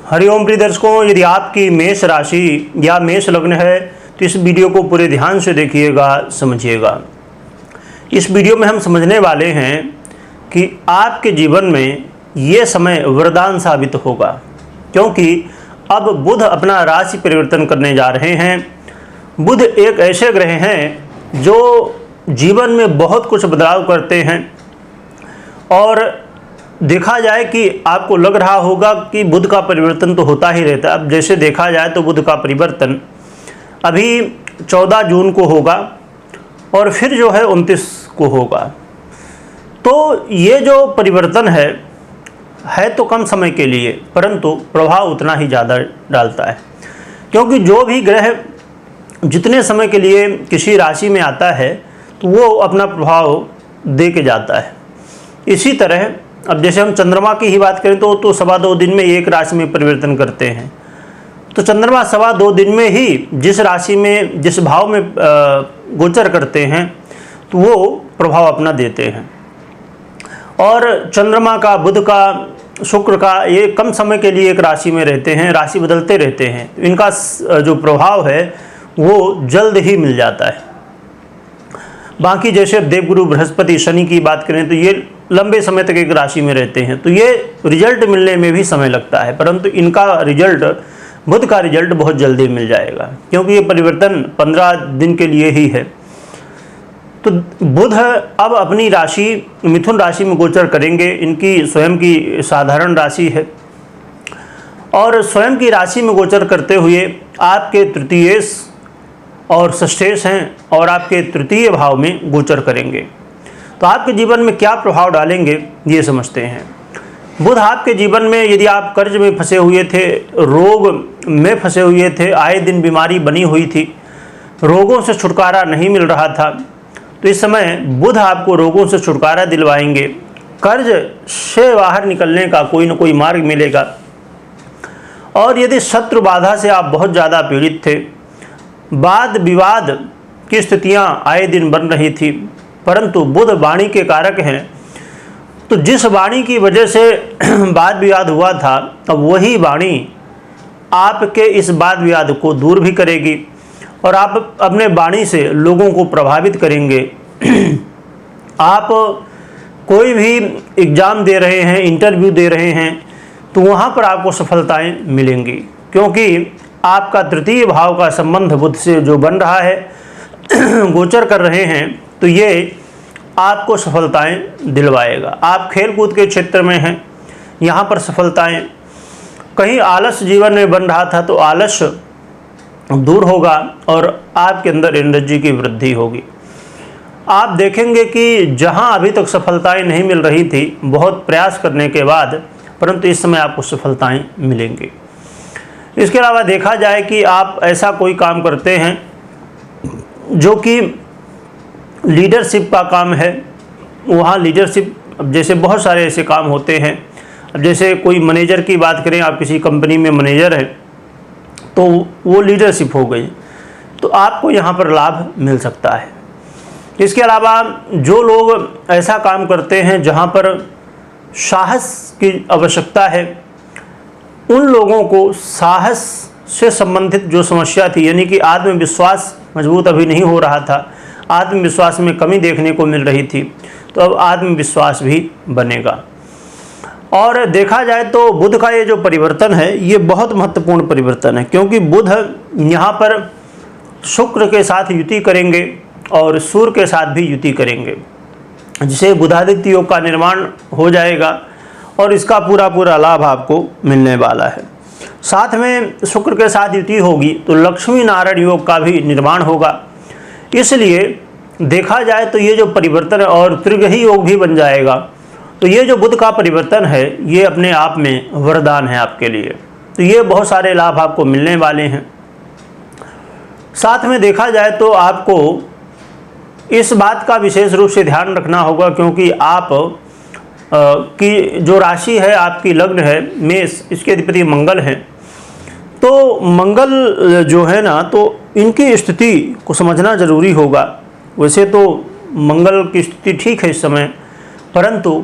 हरिओम प्रिय दर्शकों, यदि आपकी मेष राशि या मेष लग्न है तो इस वीडियो को पूरे ध्यान से देखिएगा, समझिएगा। इस वीडियो में हम समझने वाले हैं कि आपके जीवन में ये समय वरदान साबित होगा, क्योंकि अब बुध अपना राशि परिवर्तन करने जा रहे हैं। बुध एक ऐसे ग्रह हैं जो जीवन में बहुत कुछ बदलाव करते हैं, और देखा जाए कि आपको लग रहा होगा कि बुध का परिवर्तन तो होता ही रहता है। अब जैसे देखा जाए तो बुध का परिवर्तन अभी 14 जून को होगा और फिर जो है 29 को होगा। तो ये जो परिवर्तन है तो कम समय के लिए, परंतु प्रभाव उतना ही ज़्यादा डालता है, क्योंकि जो भी ग्रह जितने समय के लिए किसी राशि में आता है तो वो अपना प्रभाव दे के जाता है। इसी तरह अब जैसे हम चंद्रमा की ही बात करें तो 2.25 दिन में एक राशि में परिवर्तन करते हैं। तो चंद्रमा 2.25 दिन में ही जिस राशि में जिस भाव में गोचर करते हैं तो वो प्रभाव अपना देते हैं। और चंद्रमा का, बुध का, शुक्र का ये कम समय के लिए एक राशि में रहते हैं, राशि बदलते रहते हैं। इनका जो प्रभाव है वो जल्द ही मिल जाता है। बाकी जैसे देवगुरु बृहस्पति, शनि की बात करें तो ये लंबे समय तक एक राशि में रहते हैं, तो ये रिजल्ट मिलने में भी समय लगता है, परंतु इनका रिजल्ट, बुध का रिजल्ट बहुत जल्दी मिल जाएगा, क्योंकि ये परिवर्तन 15 दिन के लिए ही है। तो बुध अब अपनी राशि मिथुन राशि में गोचर करेंगे। इनकी स्वयं की साधारण राशि है, और स्वयं की राशि में गोचर करते हुए आपके तृतीयेश और षष्ठेश हैं और आपके तृतीय भाव में गोचर करेंगे। तो आपके जीवन में क्या प्रभाव डालेंगे ये समझते हैं। बुध आपके जीवन में, यदि आप कर्ज में फंसे हुए थे, रोग में फंसे हुए थे, आए दिन बीमारी बनी हुई थी, रोगों से छुटकारा नहीं मिल रहा था, तो इस समय बुध आपको रोगों से छुटकारा दिलवाएंगे। कर्ज से बाहर निकलने का कोई न कोई मार्ग मिलेगा। और यदि शत्रु बाधा से आप बहुत ज़्यादा पीड़ित थे, वाद विवाद की स्थितियां आए दिन बन रही थी, परंतु बुध वाणी के कारक हैं, तो जिस वाणी की वजह से वाद विवाद हुआ था, अब वही वाणी आपके इस वाद विवाद को दूर भी करेगी और आप अपने वाणी से लोगों को प्रभावित करेंगे। आप कोई भी एग्ज़ाम दे रहे हैं, इंटरव्यू दे रहे हैं, तो वहाँ पर आपको सफलताएं मिलेंगी, क्योंकि आपका तृतीय भाव का संबंध बुध से जो बन रहा है, गोचर कर रहे हैं, तो ये आपको सफलताएं दिलवाएगा। आप खेल कूद के क्षेत्र में हैं, यहाँ पर सफलताएं, कहीं आलस जीवन में बन रहा था तो आलस दूर होगा और आपके अंदर एनर्जी की वृद्धि होगी। आप देखेंगे कि जहाँ अभी तक सफलताएं नहीं मिल रही थी, बहुत प्रयास करने के बाद, परंतु इस समय आपको सफलताएं मिलेंगी। इसके अलावा देखा जाए कि आप ऐसा कोई काम करते हैं जो कि लीडरशिप का काम है, वहाँ लीडरशिप, अब जैसे बहुत सारे ऐसे काम होते हैं। अब जैसे कोई मैनेजर की बात करें, आप किसी कंपनी में मैनेजर हैं तो वो लीडरशिप हो गई, तो आपको यहाँ पर लाभ मिल सकता है। इसके अलावा जो लोग ऐसा काम करते हैं जहाँ पर साहस की आवश्यकता है, उन लोगों को साहस से संबंधित जो समस्या थी, यानी कि आत्मविश्वास मजबूत अभी नहीं हो रहा था, आत्मविश्वास में कमी देखने को मिल रही थी, तो अब आत्मविश्वास भी बनेगा। और देखा जाए तो बुध का ये जो परिवर्तन है, ये बहुत महत्वपूर्ण परिवर्तन है, क्योंकि बुध यहाँ पर शुक्र के साथ युति करेंगे और सूर्य के साथ भी युति करेंगे, जिससे बुधादित्य योग का निर्माण हो जाएगा और इसका पूरा लाभ आपको मिलने वाला है। साथ में शुक्र के साथ युति होगी तो लक्ष्मी नारायण योग का भी निर्माण होगा। इसलिए देखा जाए तो ये जो परिवर्तन है, और त्रिग्रही योग भी बन जाएगा, तो ये जो बुध का परिवर्तन है ये अपने आप में वरदान है आपके लिए। तो ये बहुत सारे लाभ आपको मिलने वाले हैं। साथ में देखा जाए तो आपको इस बात का विशेष रूप से ध्यान रखना होगा, क्योंकि आप की जो राशि है, आपकी लग्न है मेष, इसके अधिपति मंगल हैं। तो मंगल जो है ना, तो इनकी स्थिति को समझना ज़रूरी होगा। वैसे तो मंगल की स्थिति ठीक है इस समय, परंतु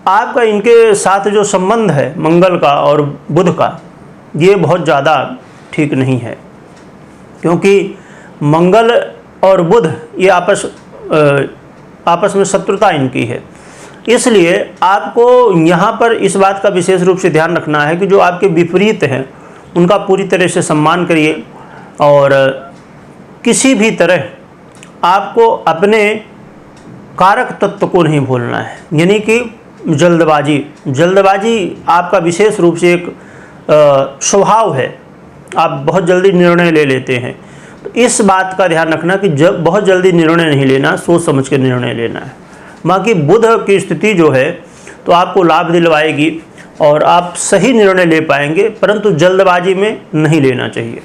आपका इनके साथ जो संबंध है मंगल का और बुध का, ये बहुत ज़्यादा ठीक नहीं है, क्योंकि मंगल और बुध ये आपस में शत्रुता इनकी है। इसलिए आपको यहाँ पर इस बात का विशेष रूप से ध्यान रखना है कि जो आपके विपरीत हैं उनका पूरी तरह से सम्मान करिए, और किसी भी तरह आपको अपने कारक तत्व को नहीं भूलना है। यानी कि जल्दबाजी आपका विशेष रूप से एक स्वभाव है, आप बहुत जल्दी निर्णय ले लेते हैं। तो इस बात का ध्यान रखना कि जब बहुत जल्दी निर्णय नहीं लेना, सोच समझ के निर्णय लेना है। बाकी बुध की स्थिति जो है तो आपको लाभ दिलवाएगी और आप सही निर्णय ले पाएंगे, परंतु जल्दबाजी में नहीं लेना चाहिए।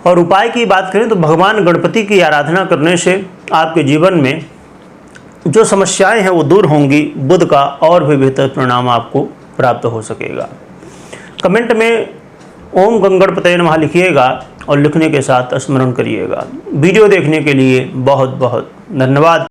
और उपाय की बात करें तो भगवान गणपति की आराधना करने से आपके जीवन में जो समस्याएं हैं वो दूर होंगी, बुध का और भी बेहतर परिणाम आपको प्राप्त हो सकेगा। कमेंट में ओम गणपतये नमः लिखिएगा और लिखने के साथ स्मरण करिएगा। वीडियो देखने के लिए बहुत बहुत धन्यवाद।